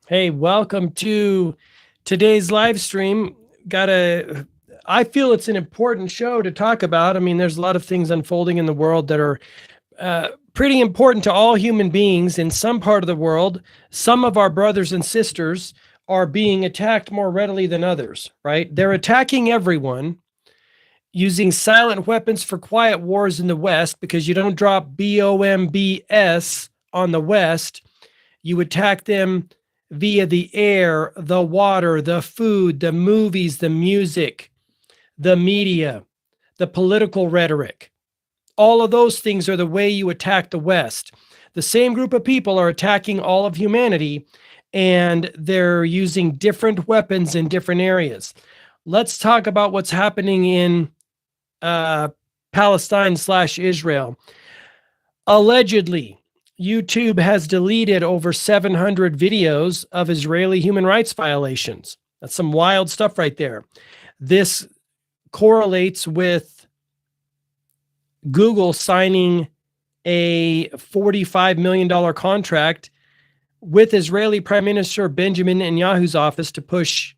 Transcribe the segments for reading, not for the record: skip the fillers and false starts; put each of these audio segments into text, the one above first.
Hey, welcome to today's live stream. I feel it's an important show to talk about. I mean, there's a lot of things unfolding in the world that are pretty important to all human beings in some part of the world. Some of our brothers and sisters are being attacked more readily than others, right? They're attacking everyone using silent weapons for quiet wars in the West because you don't drop BOMBS on the West. You attack them via the air, the water, the food, the movies, the music, the media, the political rhetoric. All of those things are the way you attack the West. The same group of people are attacking all of humanity, and they're using different weapons in different areas. Let's talk about what's happening in Palestine/Israel. Allegedly, YouTube has deleted over 700 videos of Israeli human rights violations. That's some wild stuff right there. This correlates with Google signing a $45 million contract with Israeli Prime Minister Benjamin Netanyahu's office to push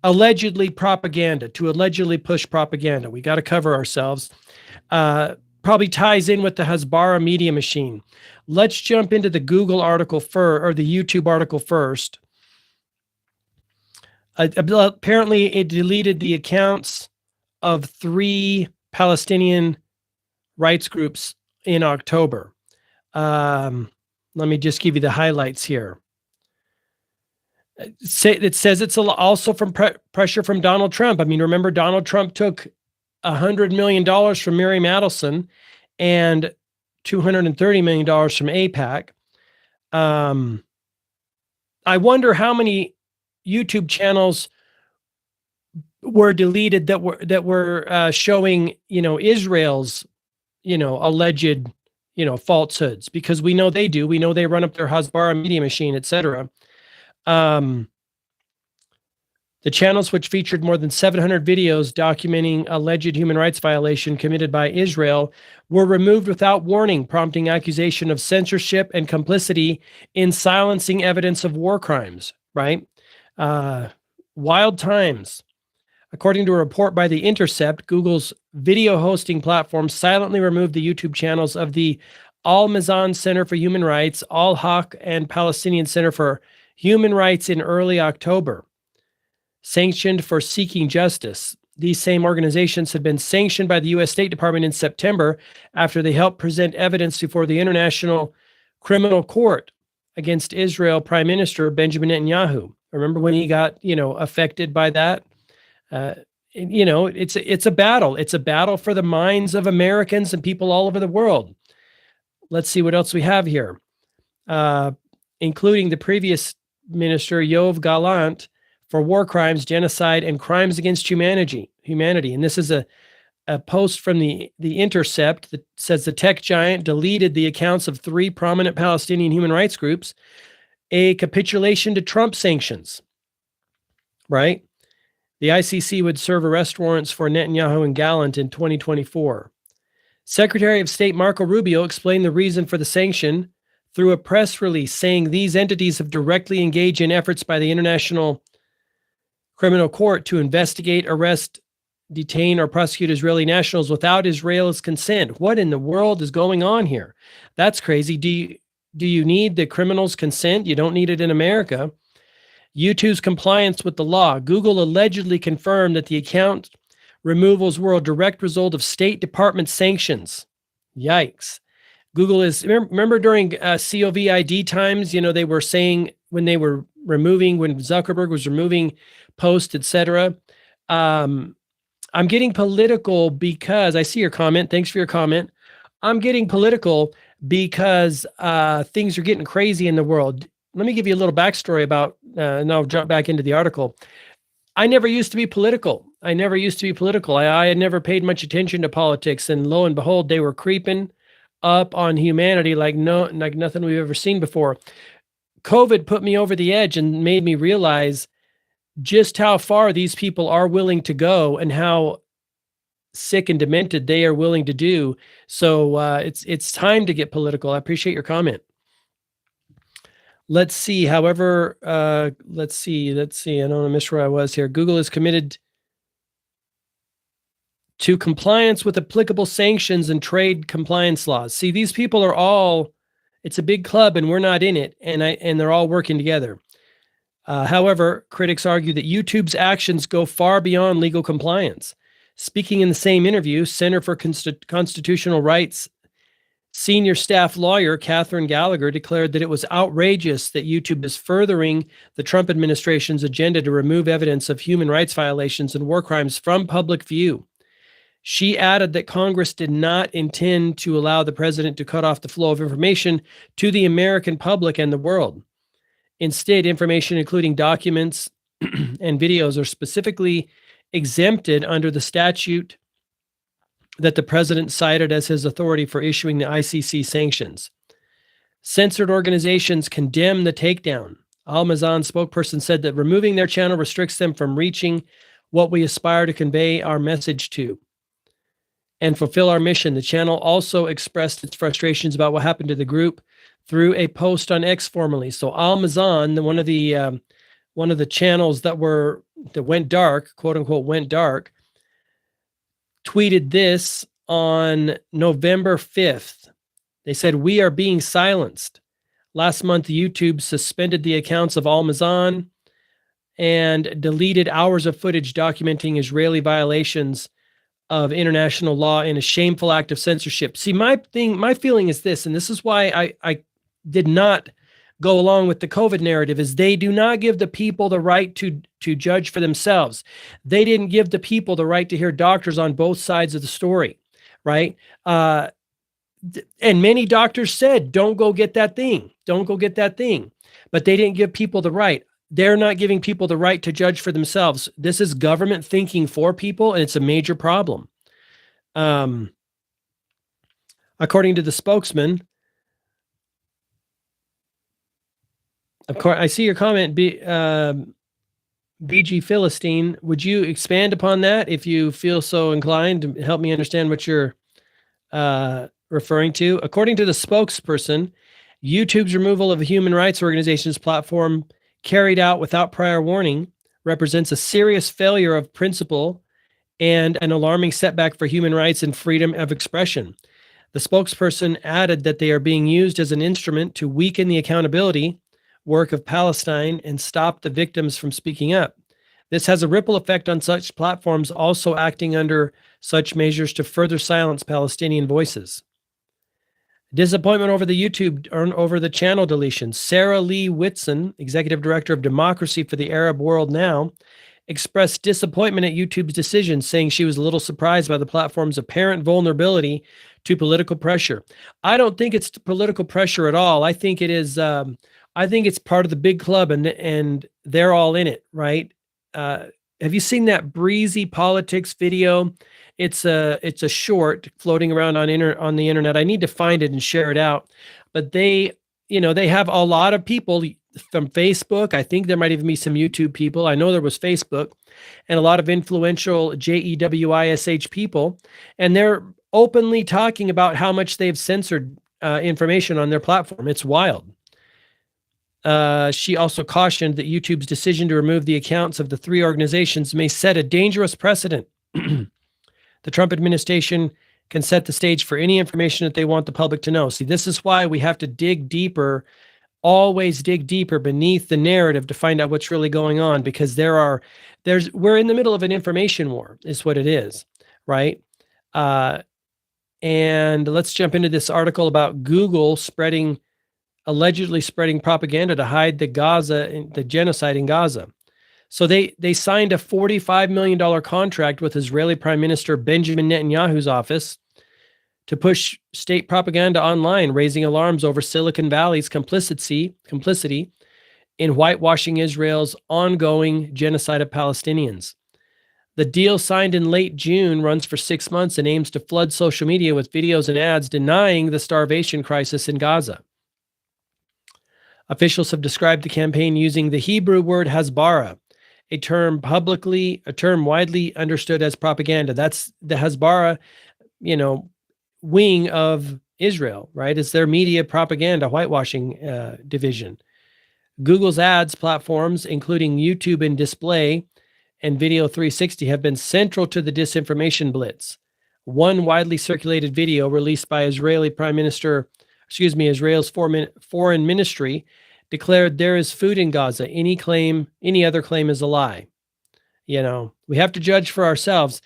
allegedly push propaganda. We got to cover ourselves. Probably ties in with the Hasbara media machine. Let's jump into the Google article or the YouTube article first. Apparently, it deleted the accounts of 3 Palestinian rights groups in October. Let me just give you the highlights here. It says it's also from pressure from Donald Trump. I mean, remember, Donald Trump took $100 million from Mary Madelson and $230 million from AIPAC. I wonder how many YouTube channels were deleted that were showing, Israel's, alleged, falsehoods, because we know they do. We know they run up their Hasbara media machine, etc. The channels, which featured more than 700 videos documenting alleged human rights violation committed by Israel, were removed without warning, prompting accusation of censorship and complicity in silencing evidence of war crimes, right? Wild times. According to a report by The Intercept, Google's video hosting platform silently removed the YouTube channels of the Al-Mizan Center for Human Rights, Al-Haq, and Palestinian Center for Human Rights in early October. Sanctioned for seeking justice. These same organizations had been sanctioned by the U.S. State Department in September after they helped present evidence before the International Criminal Court against Israel Prime Minister Benjamin Netanyahu. Remember when he got, affected by that? It's a battle. It's a battle for the minds of Americans and people all over the world. Let's see what else we have here, including the previous minister, Yoav Gallant, for war crimes, genocide, and crimes against humanity. And this is a post from the Intercept that says the tech giant deleted the accounts of 3 prominent Palestinian human rights groups, a capitulation to Trump sanctions, right? The ICC would serve arrest warrants for Netanyahu and Gallant in 2024. Secretary of State Marco Rubio explained the reason for the sanction through a press release, saying these entities have directly engaged in efforts by the International Criminal Court to investigate, arrest, detain, or prosecute Israeli nationals without Israel's consent. What in the world is going on here? That's crazy. Do you need the criminals' consent? You don't need it in America. YouTube's compliance with the law. Google allegedly confirmed that the account removals were a direct result of State Department sanctions. Yikes. Google is, remember during COVID times, they were saying when Zuckerberg was removing posts, etc. I'm getting political because I see your comment. Thanks for your comment. I'm getting political because things are getting crazy in the world. Let me give you a little backstory about, and I'll jump back into the article. I never used to be political. I had never paid much attention to politics, and lo and behold, they were creeping up on humanity like nothing we've ever seen before. COVID put me over the edge and made me realize just how far these people are willing to go and how sick and demented they are willing to do. So it's time to get political. I appreciate your comment. Let's see. However, let's see. I don't want to miss where I was here. Google is committed to compliance with applicable sanctions and trade compliance laws. See, these people are all, it's a big club and we're not in it, and they're all working together. However, critics argue that YouTube's actions go far beyond legal compliance. Speaking in the same interview, Center for Constitutional Rights senior staff lawyer Catherine Gallagher declared that it was outrageous that YouTube is furthering the Trump administration's agenda to remove evidence of human rights violations and war crimes from public view. She added that Congress did not intend to allow the president to cut off the flow of information to the American public and the world. Instead, information including documents and videos are specifically exempted under the statute that the president cited as his authority for issuing the ICC sanctions. Censored organizations condemn the takedown. Al-Mazan spokesperson said that removing their channel restricts them from reaching what we aspire to convey our message to and fulfill our mission. The channel also expressed its frustrations about what happened to the group through a post on X formerly. So Al-Mazan, one of the channels that went dark, quote unquote, went dark, tweeted this on November 5th. They said, "We are being silenced." Last month, YouTube suspended the accounts of Al-Mazan and deleted hours of footage documenting Israeli violations of international law in a shameful act of censorship. See, my feeling is this, and this is why I did not go along with the COVID narrative, is they do not give the people the right to judge for themselves. They didn't give the people the right to hear doctors on both sides of the story, right? And many doctors said, don't go get that thing. Don't go get that thing. But they didn't give people the right. They're not giving people the right to judge for themselves. This is government thinking for people, and it's a major problem. According to the spokesman, of course, I see your comment, BG Philistine. Would you expand upon that if you feel so inclined to help me understand what you're referring to? According to the spokesperson, YouTube's removal of a human rights organization's platform carried out without prior warning represents a serious failure of principle and an alarming setback for human rights and freedom of expression. The spokesperson added that they are being used as an instrument to weaken the accountability work of Palestine and stop the victims from speaking up. This has a ripple effect on such platforms also acting under such measures to further silence Palestinian voices. Disappointment over the channel deletion. Sarah Lee Whitson, executive director of democracy for the Arab World Now, expressed disappointment at YouTube's decision, saying she was a little surprised by the platform's apparent vulnerability to political pressure. I don't think it's political pressure at all. I think it is. I think it's part of the big club, and they're all in it, right? Have you seen that Breezy Politics video? It's a short floating around on the internet. I need to find it and share it out. But they have a lot of people from Facebook. I think there might even be some YouTube people. I know there was Facebook, and a lot of influential JEWISH people, and they're openly talking about how much they've censored information on their platform. It's wild. She also cautioned that YouTube's decision to remove the accounts of the three organizations may set a dangerous precedent. The Trump administration can set the stage for any information that they want the public to know. See, this is why we have to dig deeper, always dig deeper beneath the narrative to find out what's really going on, because we're in the middle of an information war, is what it is, right? And let's jump into this article about Google allegedly spreading propaganda to hide the genocide in Gaza. So they signed a $45 million contract with Israeli Prime Minister Benjamin Netanyahu's office to push state propaganda online, raising alarms over Silicon Valley's complicity in whitewashing Israel's ongoing genocide of Palestinians. The deal, signed in late June, runs for 6 months and aims to flood social media with videos and ads denying the starvation crisis in Gaza. Officials have described the campaign using the Hebrew word Hasbara, a term widely understood as propaganda. That's the Hasbara, wing of Israel, right? It's their media propaganda whitewashing division. Google's ads platforms, including YouTube and Display and Video 360, have been central to the disinformation blitz. One widely circulated video released by Israel's foreign ministry declared there is food in Gaza. Any other claim is a lie. We have to judge for ourselves.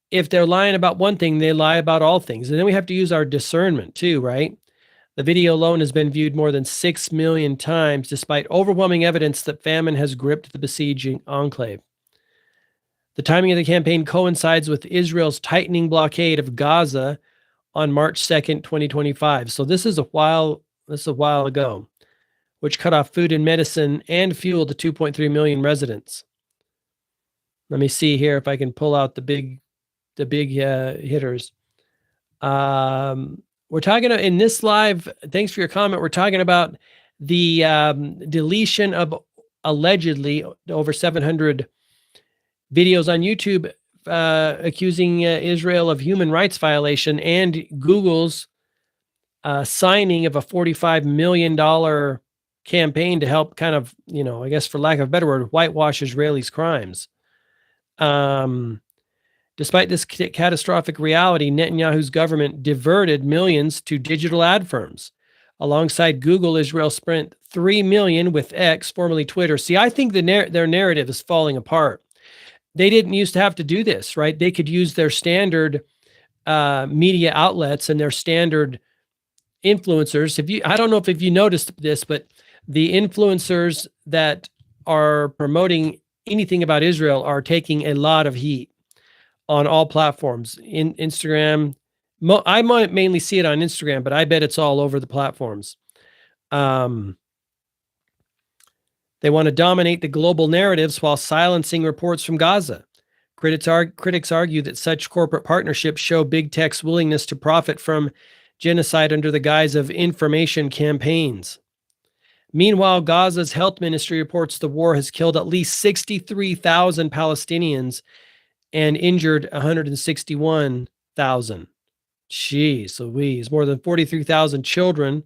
If they're lying about one thing, they lie about all things. And then we have to use our discernment too, right? The video alone has been viewed more than 6 million times, despite overwhelming evidence that famine has gripped the besieging enclave. The timing of the campaign coincides with Israel's tightening blockade of Gaza on March 2nd, 2025. So this is a while ago, which cut off food and medicine and fuel to 2.3 million residents. Let me see here if I can pull out the big hitters. We're talking in this live. Thanks for your comment. We're talking about the deletion of allegedly over 700 videos on YouTube accusing Israel of human rights violation, and Google's signing of a $45 million campaign to help kind of, I guess for lack of a better word, whitewash Israelis' crimes. Despite this catastrophic reality, Netanyahu's government diverted millions to digital ad firms. Alongside Google, Israel spent $3 million with X, formerly Twitter. See, I think their narrative is falling apart. They didn't used to have to do this, right? They could use their standard media outlets and their standard influencers. I don't know if you noticed this, but the influencers that are promoting anything about Israel are taking a lot of heat on all platforms. In Instagram, I might mainly see it on Instagram, but I bet it's all over the platforms. They want to dominate the global narratives while silencing reports from Gaza. Critics argue that such corporate partnerships show big tech's willingness to profit from genocide under the guise of information campaigns. Meanwhile, Gaza's health ministry reports the war has killed at least 63,000 Palestinians and injured 161,000. Jeez Louise. More than 43,000 children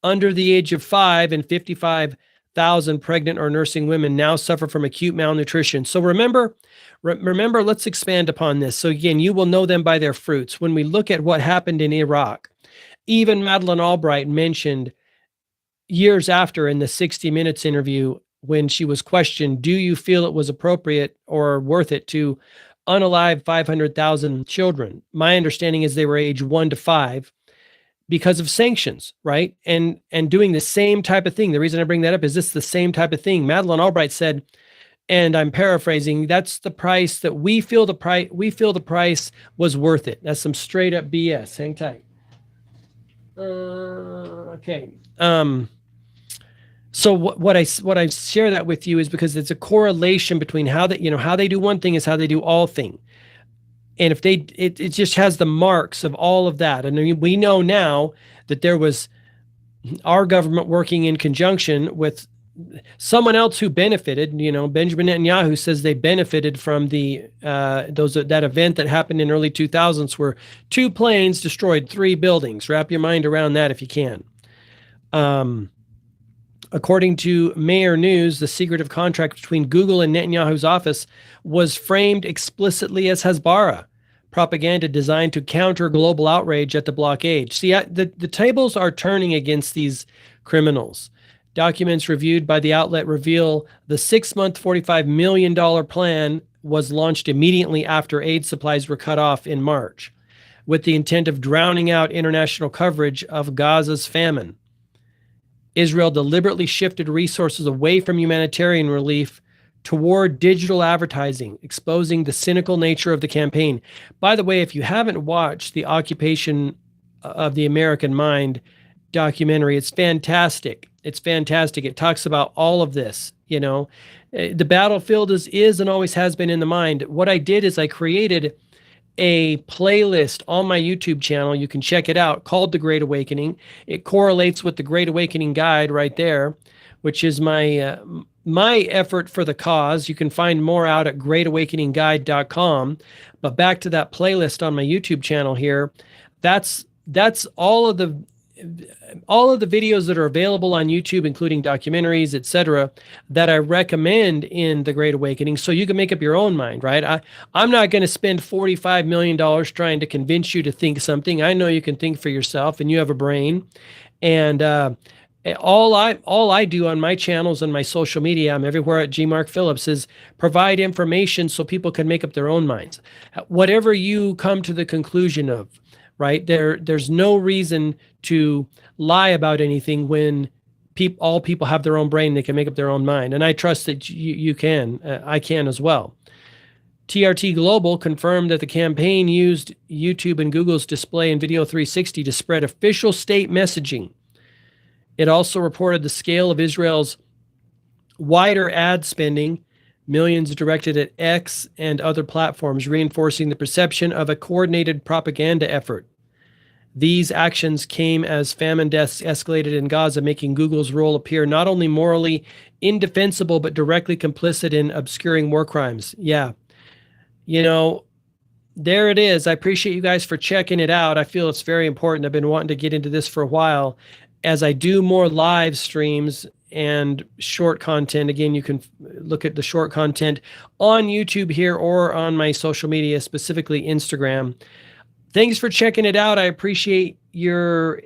under the age of 5 and 55,000 pregnant or nursing women now suffer from acute malnutrition. So remember, let's expand upon this. So again, you will know them by their fruits. When we look at what happened in Iraq, even Madeleine Albright mentioned years after in the 60 Minutes interview, when she was questioned, do you feel it was appropriate or worth it to unalive 500,000 children? My understanding is they were age 1 to 5 because of sanctions, right? And doing the same type of thing. The reason I bring that up is this the same type of thing. Madeleine Albright said, and I'm paraphrasing, that's the price that we feel the price was worth it. That's some straight up BS. Hang tight. Okay. So what I share that with you is because it's a correlation between how they do one thing is how they do all thing. And if it just has the marks of all of that. And we know now that there was our government working in conjunction with someone else who benefited. Benjamin Netanyahu says they benefited from that event that happened in early 2000s where 2 planes destroyed 3 buildings. Wrap your mind around that if you can. According to Mayor News, the secretive contract between Google and Netanyahu's office was framed explicitly as Hasbara, propaganda designed to counter global outrage at the blockade. See, the tables are turning against these criminals. Documents reviewed by the outlet reveal the 6-month, $45 million plan was launched immediately after aid supplies were cut off in March, with the intent of drowning out international coverage of Gaza's famine. Israel deliberately shifted resources away from humanitarian relief toward digital advertising, exposing the cynical nature of the campaign. By the way, if you haven't watched the Occupation of the American Mind documentary, it's fantastic. It's fantastic. It talks about all of this. The battlefield is and always has been in the mind. What I did is I created a playlist on my YouTube channel. You can check it out, called The Great Awakening. It correlates with the Great Awakening Guide right there, which is my effort for the cause. You can find more out at greatawakeningguide.com. But back to that playlist on my YouTube channel here, that's all of the all of the videos that are available on YouTube, including documentaries, etc., that I recommend in The Great Awakening, so you can make up your own mind, right? I'm not going to spend $45 million trying to convince you to think something. I know you can think for yourself, and you have a brain. And all I do on my channels and my social media, I'm everywhere at G. Mark Phillips, is provide information so people can make up their own minds. Whatever you come to the conclusion of, right? There's no reason to lie about anything when all people have their own brain. They can make up their own mind. And I trust that you can. I can as well. TRT Global confirmed that the campaign used YouTube and Google's display and Video 360 to spread official state messaging. It also reported the scale of Israel's wider ad spending, millions directed at X and other platforms, reinforcing the perception of a coordinated propaganda effort. These actions came as famine deaths escalated in Gaza, making Google's role appear not only morally indefensible, but directly complicit in obscuring war crimes. Yeah. There it is. I appreciate you guys for checking it out. I feel it's very important. I've been wanting to get into this for a while. As I do more live streams and short content, again, you can look at the short content on YouTube here or on my social media, specifically Instagram. Thanks for checking it out. I appreciate your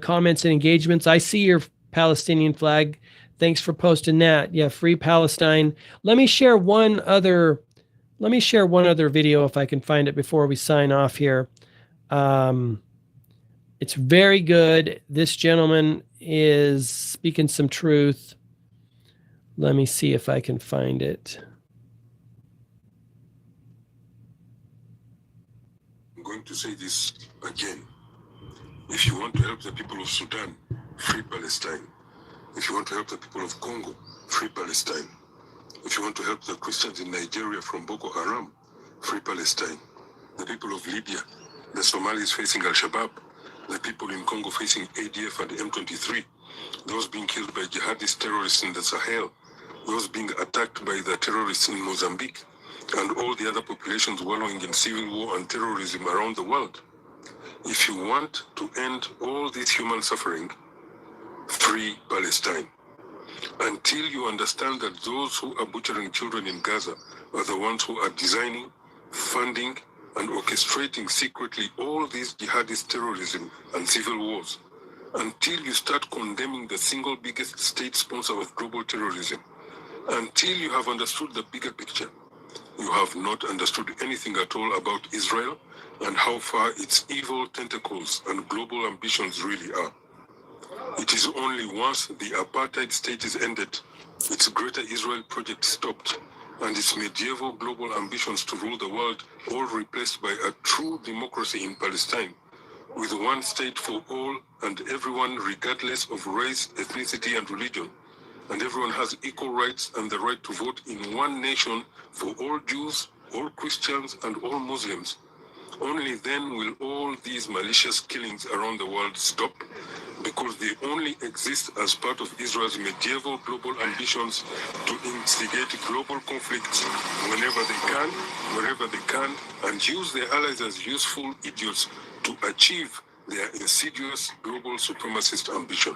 comments and engagements. I see your Palestinian flag. Thanks for posting that. Yeah, free Palestine. Let me share one other video if I can find it before we sign off here. It's very good. This gentleman is speaking some truth. Let me see if I can find it. I'm going to say this again. If you want to help the people of Sudan, free Palestine. If you want to help the people of Congo, free Palestine. If you want to help the Christians in Nigeria from Boko Haram, free Palestine. The people of Libya, the Somalis facing Al-Shabaab, the people in Congo facing ADF and M23, those being killed by jihadist terrorists in the Sahel, those being attacked by the terrorists in Mozambique, and all the other populations wallowing in civil war and terrorism around the world. If you want to end all this human suffering, free Palestine. Until you understand that those who are butchering children in Gaza are the ones who are designing, funding, and orchestrating secretly all these jihadist terrorism and civil wars, until you start condemning the single biggest state sponsor of global terrorism, until you have understood the bigger picture, you have not understood anything at all about Israel and how far its evil tentacles and global ambitions really are. It is only once the apartheid state is ended, its Greater Israel project stopped, and its medieval global ambitions to rule the world all replaced by a true democracy in Palestine, with one state for all and everyone regardless of race, ethnicity, and religion, and everyone has equal rights and the right to vote in one nation for all Jews, all Christians, and all Muslims. Only then will all these malicious killings around the world stop, because they only exist as part of Israel's medieval global ambitions to instigate global conflicts whenever they can, wherever they can, and use their allies as useful idiots to achieve their insidious global supremacist ambition.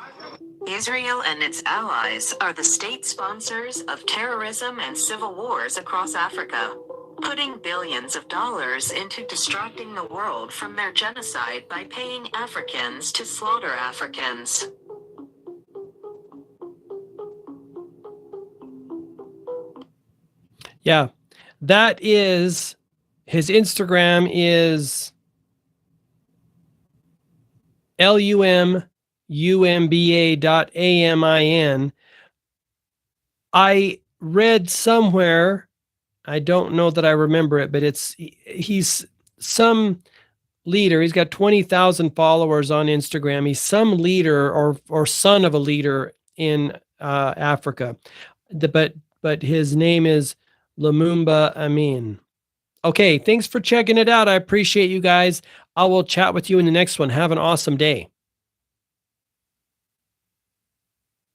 Israel and its allies are the state sponsors of terrorism and civil wars across Africa, putting billions of dollars into distracting the world from their genocide by paying Africans to slaughter Africans. Yeah, that is, his Instagram is lumumba.amin. I read somewhere, I don't know that I remember it, but he's some leader. He's got 20,000 followers on Instagram. He's some leader or son of a leader in Africa. But his name is Lumumba Amin. Okay, thanks for checking it out. I appreciate you guys. I will chat with you in the next one. Have an awesome day.